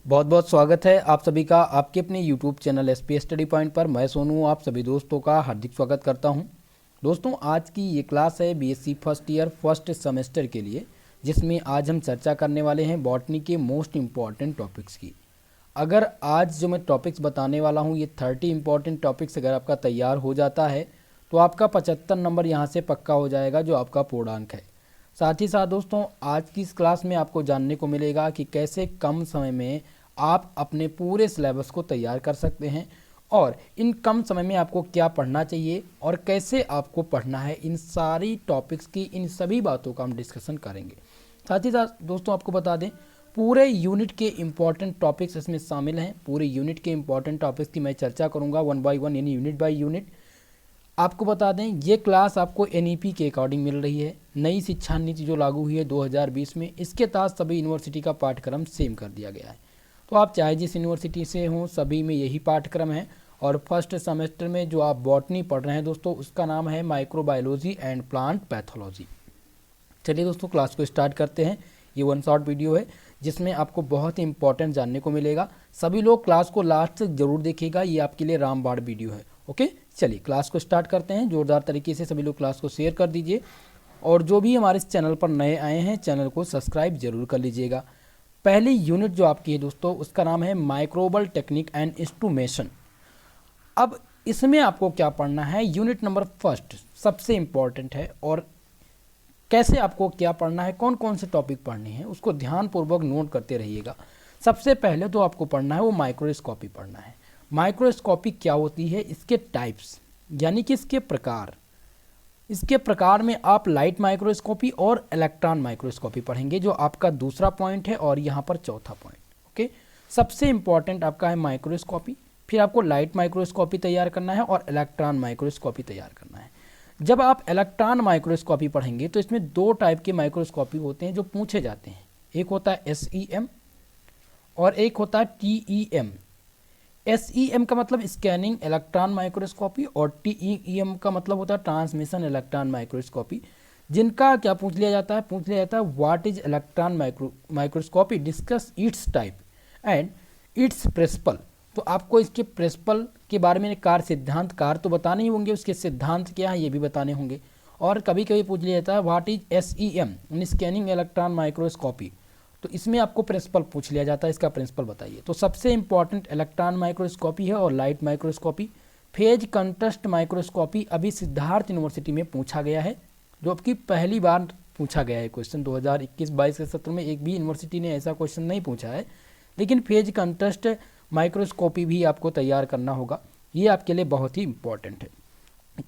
बहुत बहुत स्वागत है आप सभी का आपके अपने YouTube channel SP study point पर। मैं सोनू आप सभी दोस्तों का हार्दिक स्वागत करता हूं। दोस्तों, आज की ये क्लास है BSc first year first semester के लिए, जिसमें आज हम चर्चा करने वाले हैं बॉटनी के मोस्ट इम्पॉर्टेंट टॉपिक्स की। अगर आज जो मैं टॉपिक्स बताने वाला हूँ ये 30 इंपॉर्टेंट टॉपिक्स अगर आपका तैयार हो जाता है तो आपका 75 नंबर यहाँ से पक्का हो जाएगा, जो आपका पूर्णांक है। साथ ही साथ दोस्तों, आज की इस क्लास में आपको जानने को मिलेगा कि कैसे कम समय में आप अपने पूरे सिलेबस को तैयार कर सकते हैं और इन कम समय में आपको क्या पढ़ना चाहिए और कैसे आपको पढ़ना है। इन सारी टॉपिक्स की, इन सभी बातों का हम डिस्कशन करेंगे। साथ ही साथ दोस्तों, आपको बता दें पूरे यूनिट के इम्पॉर्टेंट टॉपिक्स इसमें शामिल हैं। पूरे यूनिट के इम्पॉर्टेंट टॉपिक्स की मैं चर्चा करूँगा 1 बाय 1, यानी यूनिट बाय यूनिट। आपको बता दें ये क्लास आपको एनईपी के अकॉर्डिंग मिल रही है। नई शिक्षा नीति जो लागू हुई है 2020 में, इसके तहत सभी यूनिवर्सिटी का पाठ्यक्रम सेम कर दिया गया है। तो आप चाहे जिस यूनिवर्सिटी से हों, सभी में यही पाठ्यक्रम है। और फर्स्ट सेमेस्टर में जो आप बॉटनी पढ़ रहे हैं दोस्तों, उसका नाम है माइक्रोबायोलॉजी एंड प्लांट पैथोलॉजी। चलिए दोस्तों, क्लास को स्टार्ट करते हैं। ये 1 शॉर्ट वीडियो है जिसमें आपको बहुत ही इंपॉर्टेंट जानने को मिलेगा। सभी लोग क्लास को लास्ट तक जरूर देखिएगा, ये आपके लिए रामबाण वीडियो है। ओके, चलिए क्लास को स्टार्ट करते हैं। जोरदार तरीके से सभी लोग क्लास को शेयर कर दीजिए और जो भी हमारे इस चैनल पर नए आए हैं चैनल को सब्सक्राइब जरूर कर लीजिएगा। पहली यूनिट जो आपकी है दोस्तों, उसका नाम है माइक्रोबल टेक्निक एंड इंस्ट्रूमेशन। अब इसमें आपको क्या पढ़ना है, यूनिट नंबर फर्स्ट सबसे इंपॉर्टेंट है। और कैसे आपको क्या पढ़ना है, कौन कौन से टॉपिक पढ़ने हैं, उसको ध्यानपूर्वक नोट करते रहिएगा। सबसे पहले तो आपको पढ़ना है वो माइक्रोस्कोपी पढ़ना है। माइक्रोस्कोपी क्या होती है, इसके टाइप्स यानी कि इसके प्रकार। इसके प्रकार में आप लाइट माइक्रोस्कोपी और इलेक्ट्रॉन माइक्रोस्कोपी पढ़ेंगे, जो आपका दूसरा पॉइंट है और यहाँ पर चौथा पॉइंट। ओके, सबसे इंपॉर्टेंट आपका है माइक्रोस्कोपी, फिर आपको लाइट माइक्रोस्कोपी तैयार करना है और इलेक्ट्रॉन माइक्रोस्कोपी तैयार करना है। जब आप इलेक्ट्रॉन माइक्रोस्कोपी पढ़ेंगे तो इसमें 2 टाइप के माइक्रोस्कोपी होते हैं जो पूछे जाते हैं। एक होता है SEM और एक होता है TEM। SEM का मतलब स्कैनिंग इलेक्ट्रॉन माइक्रोस्कोपी और TEM का मतलब होता है ट्रांसमिशन इलेक्ट्रॉन माइक्रोस्कोपी। जिनका क्या पूछ लिया जाता है, पूछ लिया जाता है what is electron microscopy, discuss its type and its principle. तो आपको इसके प्रिंसिपल के बारे में कार्य सिद्धांत, कार्य तो बताने ही होंगे, उसके सिद्धांत क्या है ये भी बताने होंगे। और कभी कभी पूछ लिया जाता है what is SEM, scanning electron microscopy. तो इसमें आपको प्रिंसिपल पूछ लिया जाता है, इसका प्रिंसिपल बताइए। तो सबसे इंपॉर्टेंट इलेक्ट्रॉन माइक्रोस्कोपी है और light microscopy. Phase contrast microscopy अभी सिद्धार्थ यूनिवर्सिटी में पूछा गया है, जो आपकी पहली बार पूछा गया है क्वेश्चन। 2021-22 के सत्र में एक भी यूनिवर्सिटी ने ऐसा क्वेश्चन नहीं पूछा है। लेकिन फेज कंट्रास्ट माइक्रोस्कोपी भी आपको तैयार करना होगा, ये आपके लिए बहुत ही इंपॉर्टेंट है।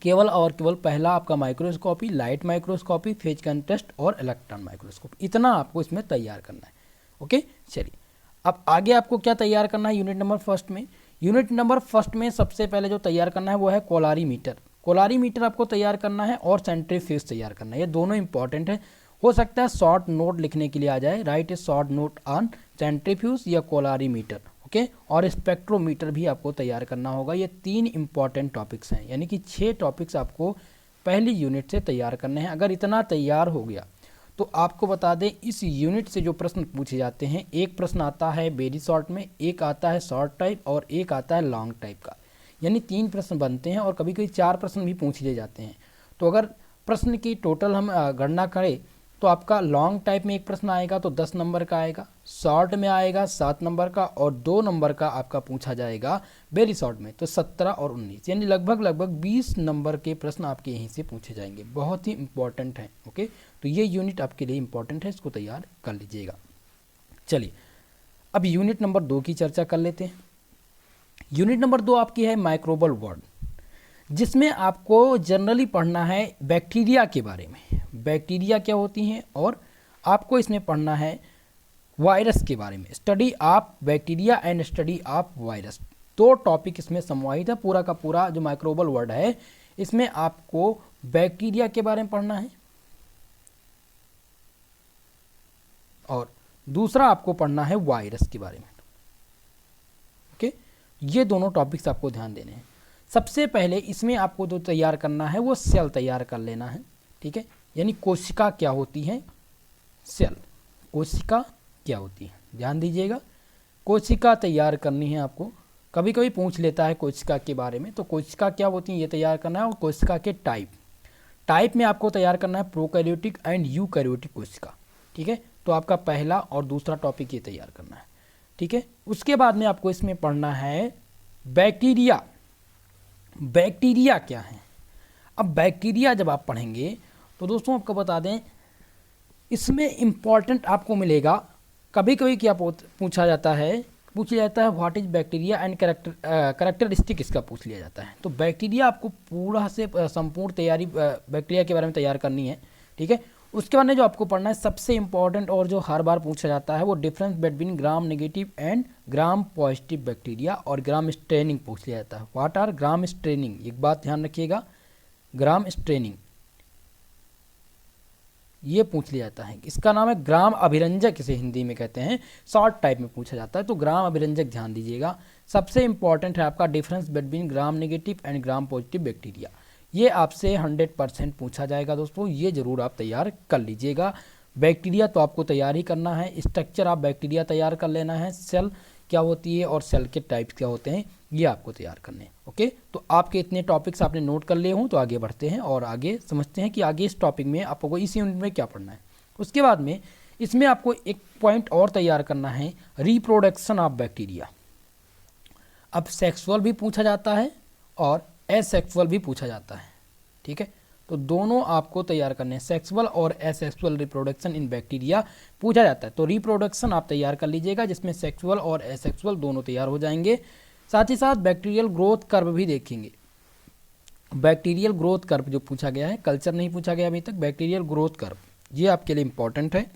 केवल और केवल पहला आपका microscopy, light microscopy, phase contrast और इलेक्ट्रॉन माइक्रोस्कोपी, इतना आपको इसमें तैयार करना है। ओके, चलिए अब आगे आपको क्या तैयार करना है यूनिट नंबर फर्स्ट में। यूनिट नंबर फर्स्ट में सबसे पहले जो तैयार करना है वो है कोलारीमीटर। कोलारीमीटर आपको तैयार करना है और सेंट्रीफ्यूज तैयार करना है। ये दोनों इंपॉर्टेंट है। हो सकता है शॉर्ट नोट लिखने के लिए आ जाए, right A short note on centrifuge या कोलारीमीटर। ओके, और स्पेक्ट्रोमीटर भी आपको तैयार करना होगा। ये 3 इंपॉर्टेंट टॉपिक्स हैं, यानी कि 6 टॉपिक्स आपको पहली यूनिट से तैयार करने हैं। अगर इतना तैयार हो गया तो आपको बता दें इस यूनिट से जो प्रश्न पूछे जाते हैं, एक प्रश्न आता है वेरी शॉर्ट में, एक आता है शॉर्ट टाइप और एक आता है लॉन्ग टाइप का। यानी 3 प्रश्न बनते हैं और कभी कभी 4 प्रश्न भी पूछ लिए जाते हैं। तो अगर प्रश्न की टोटल हम गणना करें तो आपका लॉन्ग टाइप में एक प्रश्न आएगा तो 10 नंबर का आएगा, शॉर्ट में आएगा 7 नंबर का और 2 नंबर का आपका पूछा जाएगा वेरी शॉर्ट में, तो 17 और 19, यानी लगभग 20 नंबर के प्रश्न आपके यहीं से पूछे जाएंगे। बहुत ही इंपॉर्टेंट है। ओके, तो ये यूनिट आपके लिए इंपॉर्टेंट है, इसको तैयार कर लीजिएगा। चलिए अब यूनिट नंबर 2 की चर्चा कर लेते हैं। यूनिट नंबर 2 आपकी है माइक्रोबल वर्ड, जिसमें आपको जनरली पढ़ना है बैक्टीरिया के बारे में। बैक्टीरिया क्या होती हैं और आपको इसमें पढ़ना है वायरस के बारे में, study of bacteria and study of virus. 2 topic इसमें समाहित है। पूरा का पूरा जो माइक्रोबल वर्ड है इसमें आपको बैक्टीरिया के बारे में पढ़ना है और दूसरा आपको पढ़ना है वायरस के बारे में। ओके, ये दोनों टॉपिक्स आपको ध्यान देने हैं। सबसे पहले इसमें आपको जो तैयार करना है वो सेल तैयार कर लेना है। ठीक है, यानी कोशिका क्या होती है, सेल, कोशिका क्या होती है, ध्यान दीजिएगा। कोशिका तैयार करनी है आपको। कभी कभी पूछ लेता है कोशिका के बारे में, तो कोशिका क्या होती है ये तैयार करना है, और कोशिका के टाइप में आपको तैयार करना है प्रोकैरियोटिक एंड यूकैरियोटिक कोशिका। ठीक है, तो आपका पहला और दूसरा टॉपिक ये तैयार करना है। ठीक है, उसके बाद में आपको इसमें पढ़ना है बैक्टीरिया। बैक्टीरिया क्या है? अब बैक्टीरिया जब आप पढ़ेंगे तो दोस्तों आपको बता दें, इसमें इम्पॉर्टेंट आपको मिलेगा। कभी कभी क्या पूछा जाता है what is bacteria and characteristic, इसका पूछ लिया जाता है। तो बैक्टीरिया आपको पूरा से संपूर्ण तैयारी बैक्टीरिया के बारे में तैयार करनी है। ठीक है, उसके बाद में जो आपको पढ़ना है सबसे इंपॉर्टेंट और जो हर बार पूछा जाता है वो difference between gram negative and gram positive bacteria और ग्राम स्ट्रेनिंग पूछ लिया जाता है। व्हाट आर ग्राम स्ट्रेनिंग, एक बात ध्यान रखिएगा, ग्राम स्ट्रेनिंग ये पूछ लिया जाता है। इसका नाम है ग्राम अभिरंजक, इसे हिंदी में कहते हैं, शॉर्ट टाइप में पूछा जाता है। तो ग्राम अभिरंजक ध्यान दीजिएगा। सबसे इंपॉर्टेंट है आपका difference between gram negative and gram positive bacteria, ये आपसे 100% पूछा जाएगा दोस्तों, ये जरूर आप तैयार कर लीजिएगा। बैक्टीरिया तो आपको तैयार ही करना है, स्ट्रक्चर आप बैक्टीरिया तैयार कर लेना है, सेल क्या होती है और सेल के टाइप्स क्या होते हैं ये आपको तैयार करने हैं। ओके, तो आपके इतने टॉपिक्स आपने नोट कर लिए हों तो आगे बढ़ते हैं और आगे समझते हैं कि आगे इस टॉपिक में आपको इस यूनिट में क्या पढ़ना है। उसके बाद में इसमें आपको एक पॉइंट और तैयार करना है, रिप्रोडक्शन ऑफ बैक्टीरिया। अब सेक्सुअल भी पूछा जाता है और एसेक्सुअल भी पूछा जाता है। ठीक है, तो दोनों आपको तैयार करने हैं, सेक्सुअल और एसेक्सुअल रिप्रोडक्शन इन बैक्टीरिया पूछा जाता है। तो रिप्रोडक्शन आप तैयार कर लीजिएगा जिसमें सेक्सुअल और एसेक्सुअल दोनों तैयार हो जाएंगे। साथ ही साथ बैक्टीरियल ग्रोथ कर्व भी देखेंगे। बैक्टीरियल ग्रोथ कर्व जो पूछा गया है, कल्चर नहीं पूछा गया अभी तक, बैक्टीरियल ग्रोथ कर्व ये आपके लिए इंपॉर्टेंट है।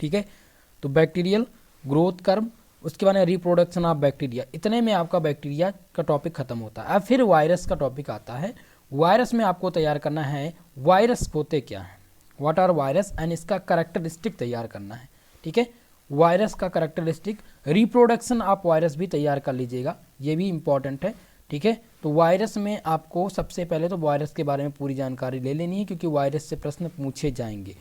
ठीक है, तो बैक्टीरियल ग्रोथ कर्व, उसके बाद रिप्रोडक्शन ऑफ बैक्टीरिया, इतने में आपका बैक्टीरिया का टॉपिक खत्म होता है। अब फिर वायरस का टॉपिक आता है। वायरस में आपको तैयार करना है वायरस होते क्या हैं, व्हाट आर वायरस एंड इसका कैरेक्टरिस्टिक तैयार करना है। ठीक है, वायरस का कैरेक्टरिस्टिक, रिप्रोडक्शन ऑफ वायरस भी तैयार कर लीजिएगा, ये भी इंपॉर्टेंट है। ठीक है, तो वायरस में आपको सबसे पहले तो वायरस के बारे में पूरी जानकारी ले लेनी है क्योंकि वायरस से प्रश्न पूछे जाएंगे।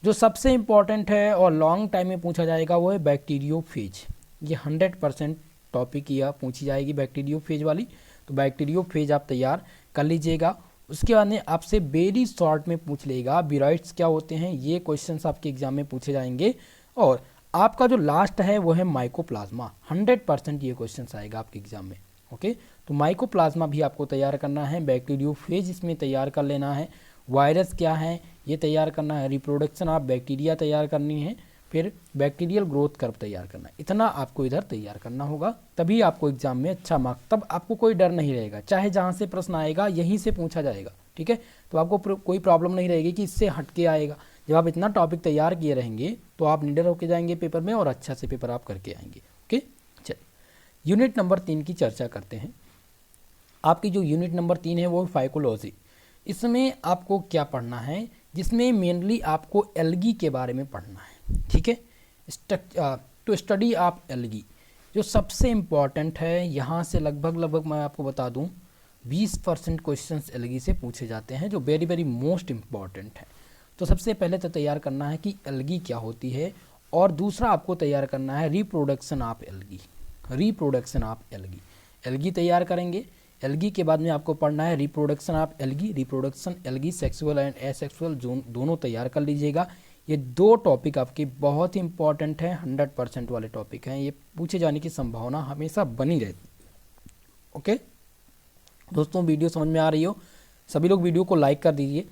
जो सबसे इंपॉर्टेंट है और लॉन्ग टाइम में पूछा जाएगा वो है बैक्टीरियोफेज, ये 100% टॉपिक या पूछी जाएगी बैक्टीरियोफेज वाली। तो बैक्टीरियोफेज आप तैयार कर लीजिएगा। उसके बाद में आपसे वेरी शॉर्ट में पूछ लेगा विराइड्स क्या होते हैं, ये क्वेश्चंस आपके एग्जाम में पूछे जाएंगे। और आपका जो लास्ट है वो है माइकोप्लाज्मा, 100% ये क्वेश्चंस आएगा आपके एग्जाम में। ओके, तो माइकोप्लाज्मा भी आपको तैयार करना है, बैक्टीरियोफेज इसमें तैयार कर लेना है, वायरस क्या है ये तैयार करना है, रिप्रोडक्शन ऑफ बैक्टीरिया तैयार करनी है, फिर बैक्टीरियल ग्रोथ कर्व तैयार करना है। इतना आपको इधर तैयार करना होगा, तभी आपको एग्जाम में अच्छा मार्क, तब आपको कोई डर नहीं रहेगा, चाहे जहाँ से प्रश्न आएगा यहीं से पूछा जाएगा। ठीक है, तो आपको कोई प्रॉब्लम नहीं रहेगी कि इससे हट के आएगा। जब आप इतना टॉपिक तैयार किए रहेंगे तो आप निडर होकर जाएंगे पेपर में और अच्छा से पेपर आप करके आएंगे। ओके, चलिए यूनिट नंबर 3 की चर्चा करते हैं। आपकी जो यूनिट नंबर 3 है वो फाइकोलॉजी। इसमें आपको क्या पढ़ना है, जिसमें मेनली आपको एल्गी के बारे में पढ़ना है। ठीक है, टू स्टडी ऑफ एल्गी जो सबसे इम्पॉर्टेंट है, यहाँ से लगभग मैं आपको बता दूँ 20% क्वेश्चंस एल्गी से पूछे जाते हैं जो वेरी वेरी मोस्ट इम्पॉर्टेंट है। तो सबसे पहले तो तैयार करना है कि एल्गी क्या होती है, और दूसरा आपको तैयार करना है reproduction of algae. Reproduction of algae, algae तैयार करेंगे। एल्गी के बाद में आपको पढ़ना है reproduction of algae, reproduction algae sexual and asexual दोनों तैयार कर लीजिएगा। ये दो टॉपिक आपके बहुत ही इंपॉर्टेंट हैं, 100% वाले टॉपिक हैं, ये पूछे जाने की संभावना हमेशा बनी रहती। ओके दोस्तों, वीडियो समझ में आ रही हो, सभी लोग वीडियो को लाइक कर दीजिए,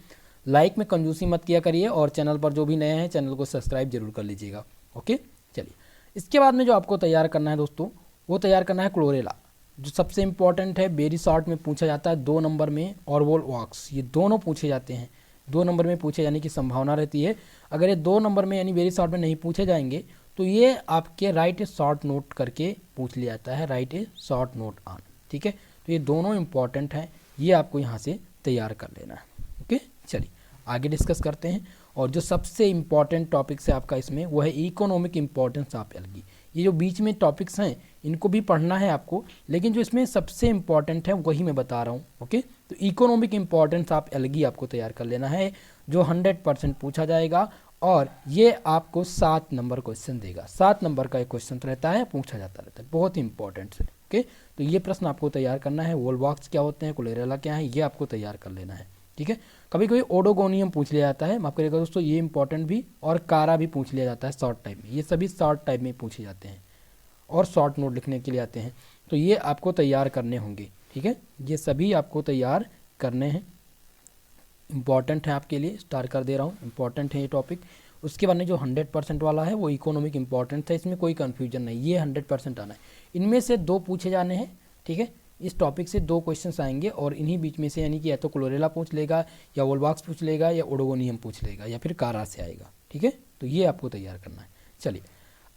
लाइक में कंजूसी मत किया करिए, और चैनल पर जो भी नए हैं चैनल को सब्सक्राइब जरूर कर लीजिएगा। ओके, चलिए इसके बाद में जो आपको तैयार करना है दोस्तों, वो तैयार करना है क्लोरेला, जो सबसे इंपॉर्टेंट है, वेरी शॉर्ट में पूछा जाता है 2 नंबर में, और वॉल्वॉक्स, ये दोनों पूछे जाते हैं, 2 नंबर में पूछे जाने की संभावना रहती है। अगर ये 2 नंबर में यानी वेरी शॉर्ट में नहीं पूछे जाएंगे तो ये आपके राइट ए शॉर्ट नोट करके पूछ लिया जाता है, right A short note on. ठीक है, तो ये दोनों इंपॉर्टेंट हैं, ये आपको यहाँ से तैयार कर लेना है। ओके, चलिए आगे डिस्कस करते हैं। और जो सबसे इम्पॉर्टेंट टॉपिक्स है आपका इसमें वो है इकोनॉमिक इम्पॉर्टेंस ऑफ एल्गी। ये जो बीच में टॉपिक्स हैं इनको भी पढ़ना है आपको, लेकिन जो इसमें सबसे इम्पॉर्टेंट है वही मैं बता रहा हूँ। ओके, तो इकोनॉमिक इम्पॉर्टेंस ऑफ एल्गी आपको तैयार कर लेना है, जो 100% पूछा जाएगा। और ये आपको 7 नंबर क्वेश्चन देगा। 7 नंबर का एक क्वेश्चन रहता है, पूछा जाता रहता है, बहुत ही इंपॉर्टेंट है। ओके, तो ये प्रश्न आपको तैयार करना है। वोल्वॉक्स क्या होते हैं, क्लोरेला क्या है, ये आपको तैयार कर लेना है। ठीक है, कभी कभी ओडोगोनियम पूछ लिया जाता है, माफ करिएगा दोस्तों, ये इंपॉर्टेंट भी, और कारा भी पूछ लिया जाता है शॉर्ट टाइप में। ये सभी शॉर्ट टाइप में पूछे जाते हैं और शॉर्ट नोट लिखने के लिए आते हैं, तो ये आपको तैयार करने होंगे। ठीक है, ये सभी आपको तैयार करने हैं, इंपॉर्टेंट है आपके लिए, स्टार्ट कर दे रहा हूँ, इंपॉर्टेंट है ये टॉपिक। उसके बाद में जो 100% वाला है वो इकोनॉमिक इंपॉर्टेंस है, इसमें कोई कन्फ्यूजन नहीं, ये 100% आना है। इनमें से 2 पूछे जाने हैं। ठीक है, इस टॉपिक से 2 क्वेश्चंस आएंगे और इन्हीं बीच में से, यानी कि या तो क्लोरेला पूछ लेगा, या वोल्वॉक्स पूछ लेगा, या ओडोगोनियम पूछ लेगा, या फिर कारा से आएगा। ठीक है, तो ये आपको तैयार करना है। चलिए,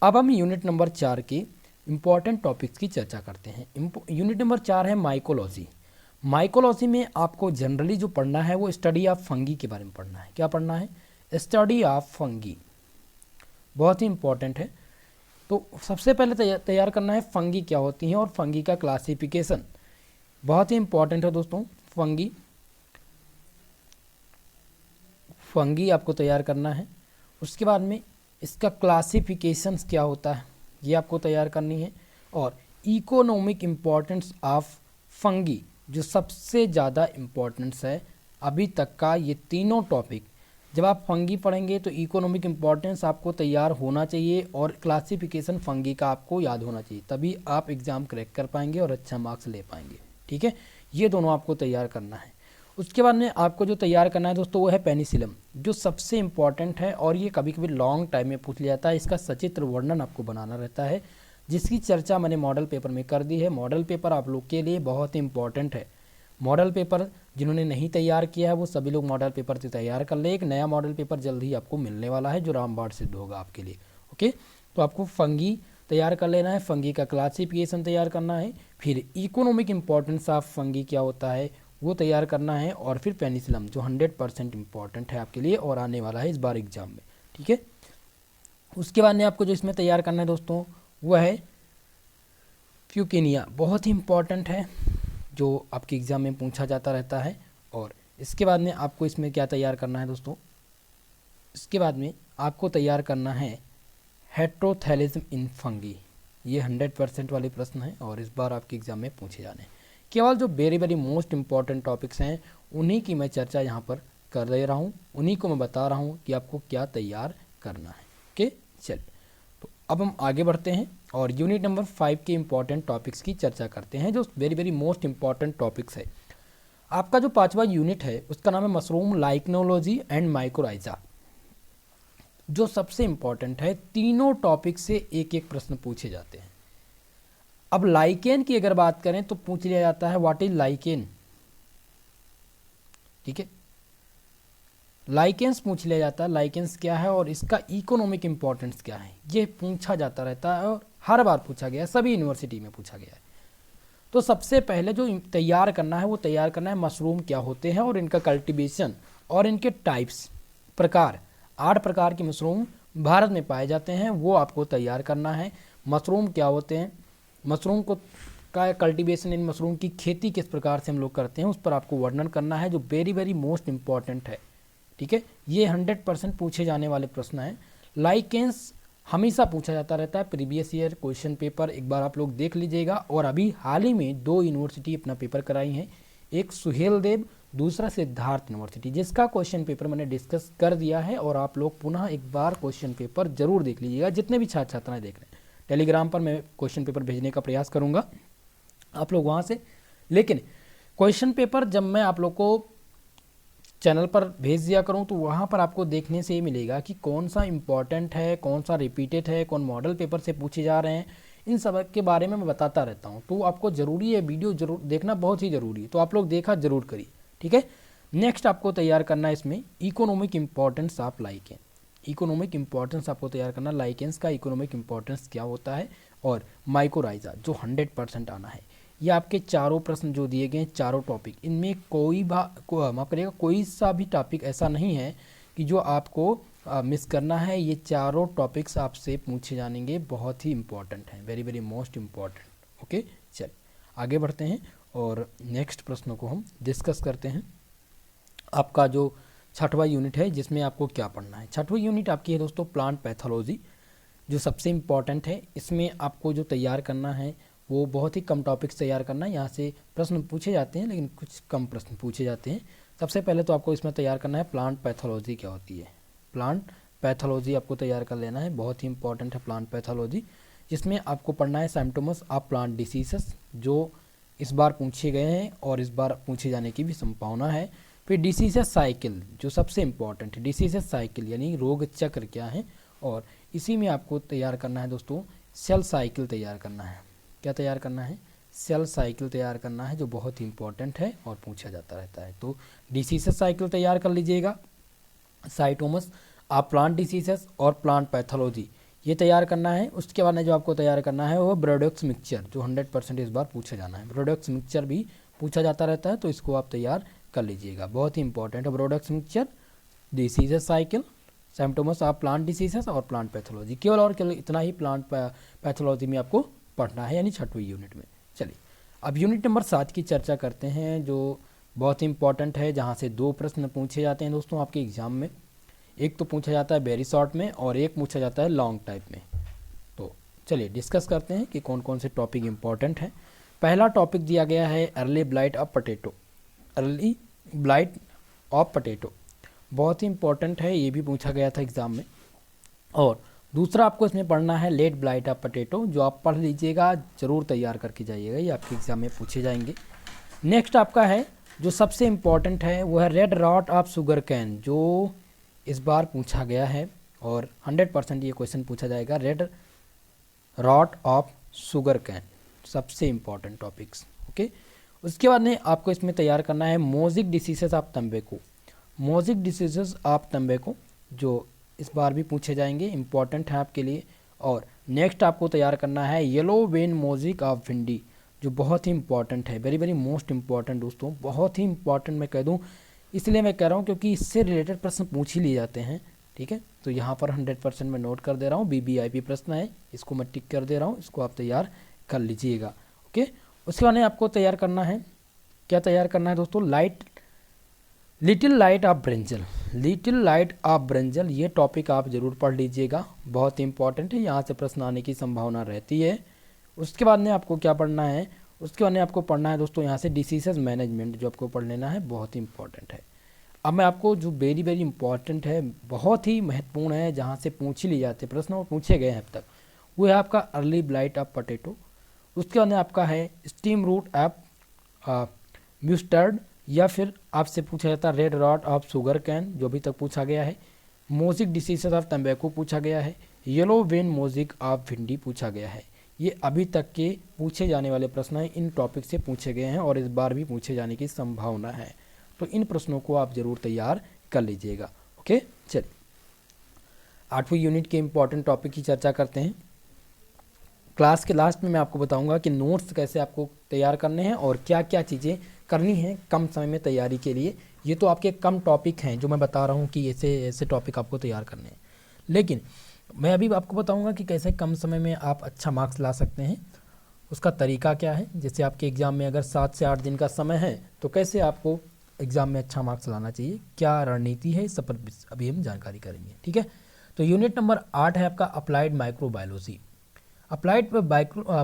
अब हम यूनिट नंबर 4 के इंपॉर्टेंट टॉपिक्स की चर्चा करते हैं। यूनिट नंबर 4 है माइकोलॉजी। माइकोलॉजी में आपको जनरली जो पढ़ना है वो स्टडी ऑफ फंगी के बारे में पढ़ना है। क्या पढ़ना है? स्टडी ऑफ फंगी, बहुत ही इंपॉर्टेंट है। तो सबसे पहले तैयार करना है फंगी क्या होती हैं और फंगी का क्लासिफिकेशन, बहुत ही इंपॉर्टेंट है दोस्तों। फंगी आपको तैयार करना है। उसके बाद में इसका क्लासिफिकेशंस क्या होता है ये आपको तैयार करनी है, और इकोनॉमिक इम्पोर्टेंस ऑफ फंगी जो सबसे ज़्यादा इम्पोर्टेंस है अभी तक का। ये तीनों टॉपिक जब आप फंगी पढ़ेंगे तो इकोनॉमिक इम्पोर्टेंस आपको तैयार होना चाहिए और क्लासिफिकेशन फंगी का आपको याद होना चाहिए, तभी आप एग्ज़ाम क्रैक कर पाएंगे और अच्छा मार्क्स ले पाएंगे। ठीक है, ये दोनों आपको तैयार करना है। उसके बाद में आपको जो तैयार करना है दोस्तों वो है पेनिसिलम, जो सबसे इम्पॉर्टेंट है और ये कभी कभी लॉन्ग टाइम में पूछ लिया जाता है। इसका सचित्र वर्णन आपको बनाना रहता है, जिसकी चर्चा मैंने मॉडल पेपर में कर दी है। मॉडल पेपर आप लोग के लिए बहुत ही इंपॉर्टेंट है। मॉडल पेपर जिन्होंने नहीं तैयार किया है वो सभी लोग मॉडल पेपर से तैयार कर ले। एक नया मॉडल पेपर जल्द ही आपको मिलने वाला है जो रामबाण सिद्ध होगा आपके लिए। ओके, तो आपको फंगी तैयार कर लेना है, फंगी का क्लासिफिकेशन तैयार करना है, फिर इकोनॉमिक इम्पोर्टेंस ऑफ फंगी क्या होता है वो तैयार करना है, और फिर पेनिसिलम जो 100% इम्पॉर्टेंट है आपके लिए और आने वाला है इस बार एग्जाम में। ठीक है, उसके बाद में आपको जो इसमें तैयार करना है दोस्तों वो है फ्यूकेनिया, बहुत ही इम्पॉर्टेंट है जो आपके एग्ज़ाम में पूछा जाता रहता है। और इसके बाद में आपको इसमें क्या तैयार करना है दोस्तों, इसके बाद में आपको तैयार करना है हेट्रोथैलिज्म इन फंगी। ये 100% वाले प्रश्न हैं और इस बार आपके एग्ज़ाम में पूछे जाने हैं। केवल जो very very most important topics हैं उन्हीं की मैं चर्चा यहाँ पर कर दे रहा हूँ, उन्हीं को मैं बता रहा हूँ कि आपको क्या तैयार करना है। ओके, चलिए, तो अब हम आगे बढ़ते हैं और यूनिट नंबर 5 के इंपॉर्टेंट टॉपिक्स की चर्चा करते हैं, जो very very most important topics है। आपका जो 5वां यूनिट है उसका नाम है मशरूम लाइक्नोलॉजी एंड माइकोराइजा, जो सबसे इंपॉर्टेंट है। तीनों टॉपिक से एक एक प्रश्न पूछे जाते हैं। अब लाइकेन की अगर बात करें तो पूछ लिया जाता है व्हाट इज लाइकेन। ठीक है, लाइकेंस पूछ लिया जाता है, लाइकेंस क्या है और इसका इकोनॉमिक इंपॉर्टेंस क्या है, ये पूछा जाता रहता है और हर बार पूछा गया है, सभी यूनिवर्सिटी में पूछा गया है। तो सबसे पहले जो तैयार करना है वो तैयार करना है मशरूम क्या होते हैं और इनका कल्टीवेशन और इनके टाइप्स, प्रकार। 8 प्रकार के मशरूम भारत में पाए जाते हैं, वो आपको तैयार करना है। मशरूम क्या होते हैं, मशरूम को का कल्टीवेशन, इन मशरूम की खेती किस प्रकार से हम लोग करते हैं उस पर आपको वर्णन करना है, जो वेरी वेरी मोस्ट इंपॉर्टेंट है। ठीक है, ये 100% पूछे जाने वाले प्रश्न हैं। लाइकेंस हमेशा पूछा जाता रहता है, प्रीवियस ईयर क्वेश्चन पेपर एक बार आप लोग देख लीजिएगा। और अभी हाल ही में 2 यूनिवर्सिटी अपना पेपर कराई हैं, एक सुहेल देव, दूसरा सिद्धार्थ यूनिवर्सिटी, जिसका क्वेश्चन पेपर मैंने डिस्कस कर दिया है। और आप लोग पुनः एक बार क्वेश्चन पेपर जरूर देख लीजिएगा, जितने भी छात्र छात्राएं देख रहे हैं। टेलीग्राम पर मैं क्वेश्चन पेपर भेजने का प्रयास करूँगा आप लोग वहाँ से। लेकिन क्वेश्चन पेपर जब मैं आप लोग को चैनल पर भेज दिया करूं तो वहाँ पर आपको देखने से ही मिलेगा कि कौन सा इंपॉर्टेंट है, कौन सा रिपीटेड है, कौन मॉडल पेपर से पूछे जा रहे हैं, इन सब के बारे में मैं बताता रहता हूं। तो आपको ज़रूरी है, वीडियो जरूर देखना, बहुत ही ज़रूरी है, तो आप लोग देखा जरूर करिए। ठीक है, नेक्स्ट आपको तैयार करना है इसमें economic importance of lichen. Economic importance आपको तैयार करना, लाइकेंस का इकोनॉमिक इंपॉर्टेंस क्या होता है, और माइकोराइजा जो 100% आना है। ये आपके चारों प्रश्न जो दिए गए हैं, चारों टॉपिक, इनमें माफ करिएगा, कोई सा भी टॉपिक ऐसा नहीं है कि जो आपको मिस करना है। ये चारों टॉपिक्स आपसे पूछे जानेंगे, बहुत ही इंपॉर्टेंट हैं, very very most important. Okay, चलिए आगे बढ़ते हैं और नेक्स्ट प्रश्नों को हम डिस्कस करते हैं। आपका जो छठवां यूनिट है जिसमें आपको क्या पढ़ना है। छठवीं यूनिट आपकी है दोस्तों प्लांट पैथोलॉजी, जो सबसे इम्पॉर्टेंट है। इसमें आपको जो तैयार करना है वो बहुत ही कम टॉपिक्स तैयार करना है। यहाँ से प्रश्न पूछे जाते हैं लेकिन कुछ कम प्रश्न पूछे जाते हैं। सबसे पहले तो आपको इसमें तैयार करना है प्लांट पैथोलॉजी क्या होती है। प्लांट पैथोलॉजी आपको तैयार कर लेना है, बहुत ही इंपॉर्टेंट है प्लांट पैथोलॉजी, जिसमें आपको पढ़ना है सिम्टम्स ऑफ प्लांट डिसीजेस, जो इस बार पूछे गए हैं और इस बार पूछे जाने की भी संभावना है। फिर डिसीजेस साइकिल, जो सबसे इंपॉर्टेंट है, डिसीजेस साइकिल यानी रोग चक्र क्या है, और इसी में आपको तैयार करना है दोस्तों सेल साइकिल तैयार करना है। क्या तैयार करना है? सेल साइकिल तैयार करना है, जो बहुत ही इंपॉर्टेंट है और पूछा जाता रहता है। तो डिसीजेस साइकिल तैयार कर लीजिएगा, साइटोमस आप प्लांट डिसीजेस और प्लांट पैथोलॉजी ये तैयार करना है। उसके बाद में जो आपको तैयार करना है वो ब्रोडक्स मिक्सचर, जो 100% इस बार पूछा जाना है। ब्रोडक्स मिक्सचर भी पूछा जाता रहता है, तो इसको आप तैयार कर लीजिएगा, बहुत ही इंपॉर्टेंट है। Bordeaux mixture, diseases cycle, symptoms of plant diseases और प्लांट पैथोलॉजी, केवल और केवल इतना ही प्लांट पैथोलॉजी में आपको पढ़ना है, यानी छठवीं यूनिट में। चलिए अब यूनिट नंबर 7 की चर्चा करते हैं, जो बहुत ही इंपॉर्टेंट है, जहाँ से 2 प्रश्न पूछे जाते हैं दोस्तों आपके एग्जाम में। एक तो पूछा जाता है वेरी शॉर्ट में और एक पूछा जाता है लॉन्ग टाइप में। तो चलिए डिस्कस करते हैं कि कौन कौन से टॉपिक इंपॉर्टेंट हैं। पहला टॉपिक दिया गया है early blight of potato. Early blight of potato बहुत ही इंपॉर्टेंट है, ये भी पूछा गया था एग्जाम में। और दूसरा आपको इसमें पढ़ना है लेट ब्लाइट ऑफ पोटैटो, जो आप पढ़ लीजिएगा, ज़रूर तैयार करके जाइएगा, ये आपके एग्जाम में पूछे जाएंगे। नेक्स्ट आपका है जो सबसे इम्पॉर्टेंट है वो है red rot of sugarcane, जो इस बार पूछा गया है और 100% ये क्वेश्चन पूछा जाएगा। Red rot of sugarcane सबसे इम्पॉर्टेंट टॉपिक्स, ओके। उसके बाद में आपको इसमें तैयार करना है मोजिक डिसीजेस ऑफ तंबाकू। मोजिक डिसीजेस ऑफ तंबाकू जो इस बार भी पूछे जाएंगे, इंपॉर्टेंट है आपके लिए। और नेक्स्ट आपको तैयार करना है येलो वेन मोजिक ऑफ भिंडी, जो बहुत ही इंपॉर्टेंट है, वेरी वेरी मोस्ट इंपॉर्टेंट दोस्तों, बहुत ही इंपॉर्टेंट मैं कह दूं, इसलिए मैं कह रहा हूं क्योंकि इससे रिलेटेड प्रश्न पूछ ही लिए जाते हैं, ठीक है। तो यहाँ पर 100% मैं नोट कर दे रहा हूँ, BBIP प्रश्न है, इसको मैं टिक कर दे रहा हूँ, इसको आप तैयार कर लीजिएगा, ओके। उसके बाद आपको तैयार करना है, क्या तैयार करना है दोस्तों, little light of brinjal. Little light of brinjal ये टॉपिक आप जरूर पढ़ लीजिएगा, बहुत ही इंपॉर्टेंट है, यहाँ से प्रश्न आने की संभावना रहती है। उसके बाद में आपको क्या पढ़ना है, उसके बाद में आपको पढ़ना है दोस्तों यहाँ से डिसीजेस मैनेजमेंट, जो आपको पढ़ लेना है, बहुत ही इंपॉर्टेंट है। अब मैं आपको जो वेरी वेरी इंपॉर्टेंट है, बहुत ही महत्वपूर्ण है, जहाँ से पूछ ही लिए जाते प्रश्न और पूछे गए हैं अब तक, वो है आपका अर्ली ब्लाइट ऑफ पोटैटो। उसके बाद में आपका है स्टीम रूट ऑफ म्यूस्टर्ड, या फिर आपसे पूछा जाता है red rot of sugarcane, जो अभी तक पूछा गया है। मोजिक डिसीजेस ऑफ तंबाकू पूछा गया है। येलो वेन मोजिक ऑफ भिंडी पूछा गया है। ये अभी तक के पूछे जाने वाले प्रश्न हैं, इन टॉपिक से पूछे गए हैं और इस बार भी पूछे जाने की संभावना है, तो इन प्रश्नों को आप जरूर तैयार कर लीजिएगा, ओके। चलिए 8वीं यूनिट के इंपॉर्टेंट टॉपिक की चर्चा करते हैं। क्लास के लास्ट में मैं आपको बताऊंगा कि नोट्स कैसे आपको तैयार करने हैं और क्या क्या चीज़ें करनी हैं कम समय में तैयारी के लिए। ये तो आपके कम टॉपिक हैं जो मैं बता रहा हूँ कि ऐसे ऐसे टॉपिक आपको तैयार करने हैं, लेकिन मैं अभी आपको बताऊंगा कि कैसे कम समय में आप अच्छा मार्क्स ला सकते हैं, उसका तरीका क्या है। जैसे आपके एग्ज़ाम में अगर 7 से 8 दिन का समय है, तो कैसे आपको एग्ज़ाम में अच्छा मार्क्स लाना चाहिए, क्या रणनीति है, इस पर अभी हम जानकारी करेंगे, ठीक है। तो यूनिट नंबर 8 है आपका अप्लाइड माइक्रोबायोलॉजी। अप्लाइड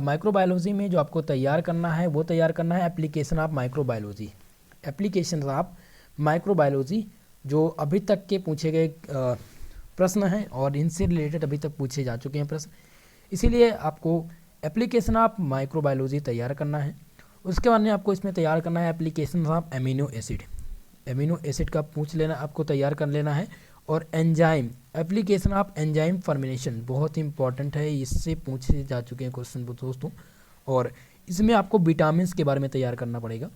माइक्रोबायोलॉजी में जो आपको तैयार करना है वो तैयार करना है application of microbiology. Application of microbiology जो अभी तक के पूछे गए प्रश्न हैं और इनसे रिलेटेड अभी तक पूछे जा चुके हैं प्रश्न, इसीलिए आपको एप्लीकेशन ऑफ माइक्रोबायोलॉजी तैयार करना है। उसके बाद में आपको इसमें तैयार करना है application of amino acid. Amino acid का पूछ लेना, आपको तैयार कर लेना है। और enzyme, application of enzyme formation बहुत ही इंपॉर्टेंट है, इससे पूछे जा चुके हैं क्वेश्चन दोस्तों। और इसमें आपको विटामिन के बारे में तैयार करना पड़ेगा,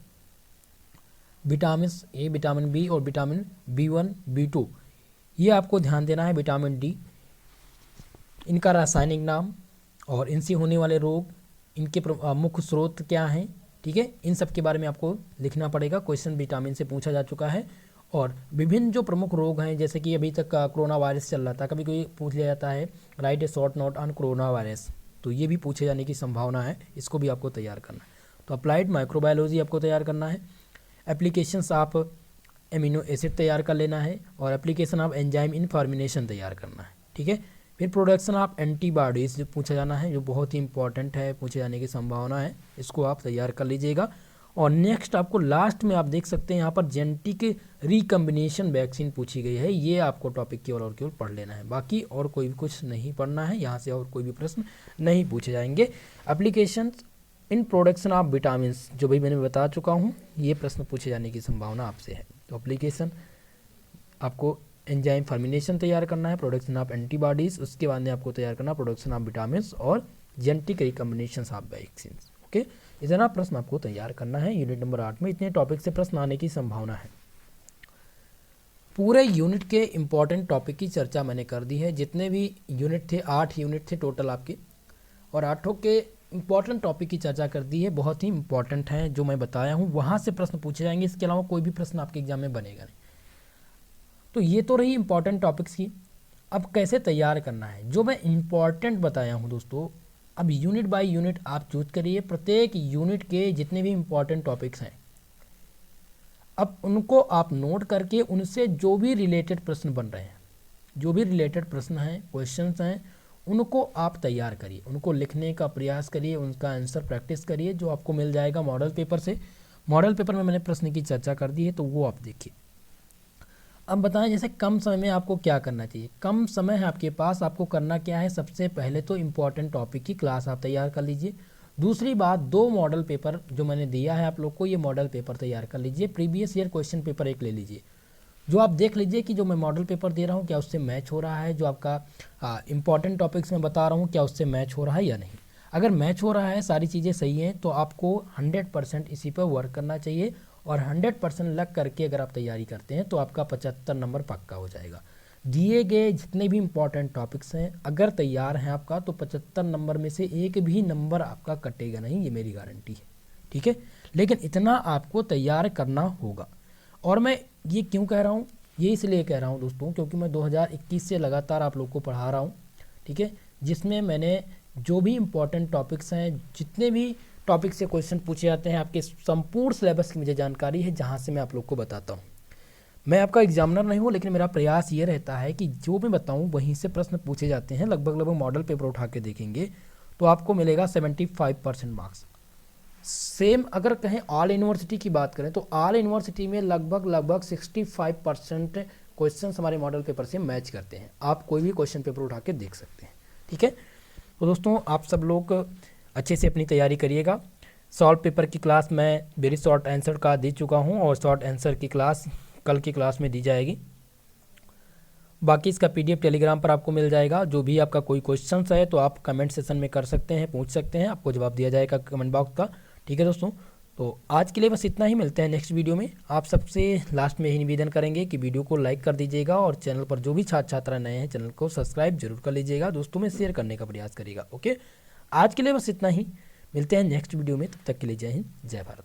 विटामिन ए, विटामिन बी और विटामिन B1 B2, ये आपको ध्यान देना है। विटामिन डी, इनका रासायनिक नाम और इनसे होने वाले रोग, इनके मुख्य स्रोत क्या हैं, ठीक है, इन सब के बारे में आपको लिखना पड़ेगा। क्वेश्चन विटामिन से पूछा जा चुका है। और विभिन्न जो प्रमुख रोग हैं, जैसे कि अभी तक कोरोना वायरस चल रहा था, कभी कोई पूछ लिया जाता है right A short note on corona virus, तो ये भी पूछे जाने की संभावना है, इसको भी आपको तैयार करना है। तो अप्लाइड माइक्रोबायोलॉजी आपको तैयार करना है। एप्लीकेशंस ऑफ एमिनो एसिड तैयार कर लेना है, और एप्लीकेशन ऑफ एंजाइम इन फॉर्मिनेशन तैयार करना है। ठीक है, फिर प्रोडक्शन ऑफ एंटीबॉडीज जो पूछा जाना है, जो बहुत ही इंपॉर्टेंट है, पूछे जाने की संभावना है, इसको आप तैयार कर लीजिएगा। और नेक्स्ट आपको लास्ट में आप देख सकते हैं यहाँ पर जेनेटिक रिकम्बिनेशन वैक्सीन पूछी गई है, ये आपको टॉपिक केवल और केवल पढ़ लेना है, बाकी और कोई भी कुछ नहीं पढ़ना है यहाँ से, और कोई भी प्रश्न नहीं पूछे जाएंगे। Application in production of vitamin जो भी मैंने बता चुका हूँ, ये प्रश्न पूछे जाने की संभावना आपसे है। तो एप्लीकेशन आपको एंजाइम फॉर्मिनेशन तैयार करना है, प्रोडक्शन ऑफ एंटीबॉडीज़, उसके बाद में आपको तैयार करना प्रोडक्शन ऑफ विटामिन और genetic recombination of vaccine. Okay, इतना प्रश्न आपको तैयार करना है यूनिट नंबर 8 में। इतने टॉपिक से प्रश्न आने की संभावना है। पूरे यूनिट के इम्पॉर्टेंट टॉपिक की चर्चा मैंने कर दी है। जितने भी यूनिट थे, 8 यूनिट थे टोटल आपके, और 8 के इम्पॉर्टेंट टॉपिक की चर्चा कर दी है, बहुत ही इंपॉर्टेंट हैं जो मैं बताया हूँ, वहाँ से प्रश्न पूछे जाएंगे। इसके अलावा कोई भी प्रश्न आपके एग्जाम में बनेगा नहीं। तो ये तो रही इंपॉर्टेंट टॉपिक्स की। अब कैसे तैयार करना है, जो मैं इंपॉर्टेंट बताया हूँ दोस्तों, अब यूनिट बाय यूनिट आप चूज करिए। प्रत्येक यूनिट के जितने भी इंपॉर्टेंट टॉपिक्स हैं, अब उनको आप नोट करके उनसे जो भी रिलेटेड प्रश्न बन रहे हैं, जो भी रिलेटेड प्रश्न हैं, क्वेश्चंस हैं, उनको आप तैयार करिए, उनको लिखने का प्रयास करिए, उनका आंसर प्रैक्टिस करिए, जो आपको मिल जाएगा मॉडल पेपर से। मॉडल पेपर में मैंने प्रश्न की चर्चा कर दी है, तो वो आप देखिए। अब बताएं जैसे कम समय में आपको क्या करना चाहिए। कम समय है आपके पास, आपको करना क्या है, सबसे पहले तो इम्पॉर्टेंट टॉपिक की क्लास आप तैयार कर लीजिए। दूसरी बात, 2 मॉडल पेपर जो मैंने दिया है आप लोग को, ये मॉडल पेपर तैयार कर लीजिए। प्रीवियस ईयर क्वेश्चन पेपर एक ले लीजिए, जो आप देख लीजिए कि जो मैं मॉडल पेपर दे रहा हूँ क्या उससे मैच हो रहा है, जो आपका इंपॉर्टेंट टॉपिक्स में बता रहा हूँ क्या उससे मैच हो रहा है या नहीं। अगर मैच हो रहा है, सारी चीज़ें सही हैं, तो आपको 100% इसी पर वर्क करना चाहिए, और 100% लग करके अगर आप तैयारी करते हैं तो आपका 75 नंबर पक्का हो जाएगा। दिए गए जितने भी इंपॉर्टेंट टॉपिक्स हैं, अगर तैयार हैं आपका, तो 75 नंबर में से एक भी नंबर आपका कटेगा नहीं, ये मेरी गारंटी है। ठीक है, लेकिन इतना आपको तैयार करना होगा। और मैं ये क्यों कह रहा हूँ, ये इसलिए कह रहा हूँ दोस्तों, क्योंकि मैं 2021 से लगातार आप लोग को पढ़ा रहा हूँ। ठीक है, जिसमें मैंने जो भी इम्पोर्टेंट टॉपिक्स हैं, जितने भी टॉपिक से क्वेश्चन पूछे जाते हैं, आपके संपूर्ण सिलेबस की मुझे जानकारी है, जहाँ से मैं आप लोग को बताता हूँ। मैं आपका एग्जामिनर नहीं हूँ, लेकिन मेरा प्रयास ये रहता है कि जो मैं बताऊँ वहीं से प्रश्न पूछे जाते हैं। लगभग मॉडल पेपर उठा के देखेंगे तो आपको मिलेगा 75% मार्क्स। सेम अगर कहें ऑल यूनिवर्सिटी की बात करें, तो ऑल यूनिवर्सिटी में लगभग 65% क्वेश्चन हमारे मॉडल पेपर से मैच करते हैं। आप कोई भी क्वेश्चन पेपर उठा के देख सकते हैं। ठीक है, तो दोस्तों आप सब लोग अच्छे से अपनी तैयारी करिएगा। सॉल्व पेपर की क्लास मैं वेरी शॉर्ट आंसर का दे चुका हूं, और शॉर्ट आंसर की क्लास कल की क्लास में दी जाएगी। बाकी इसका PDF टेलीग्राम पर आपको मिल जाएगा। जो भी आपका कोई क्वेश्चन है तो आप कमेंट सेशन में कर सकते हैं, पूछ सकते हैं, आपको जवाब दिया जाएगा कमेंट बॉक्स का। ठीक है दोस्तों, तो आज के लिए बस इतना ही। मिलते हैं नेक्स्ट वीडियो में। आप सबसे लास्ट में ही निवेदन करेंगे कि वीडियो को लाइक कर दीजिएगा, और चैनल पर जो भी छात्र छात्रा नए हैं चैनल को सब्सक्राइब जरूर कर लीजिएगा, दोस्तों में शेयर करने का प्रयास करिएगा। ओके, आज के लिए बस इतना ही। मिलते हैं नेक्स्ट वीडियो में, तब तक के लिए जय हिंद, जय भारत।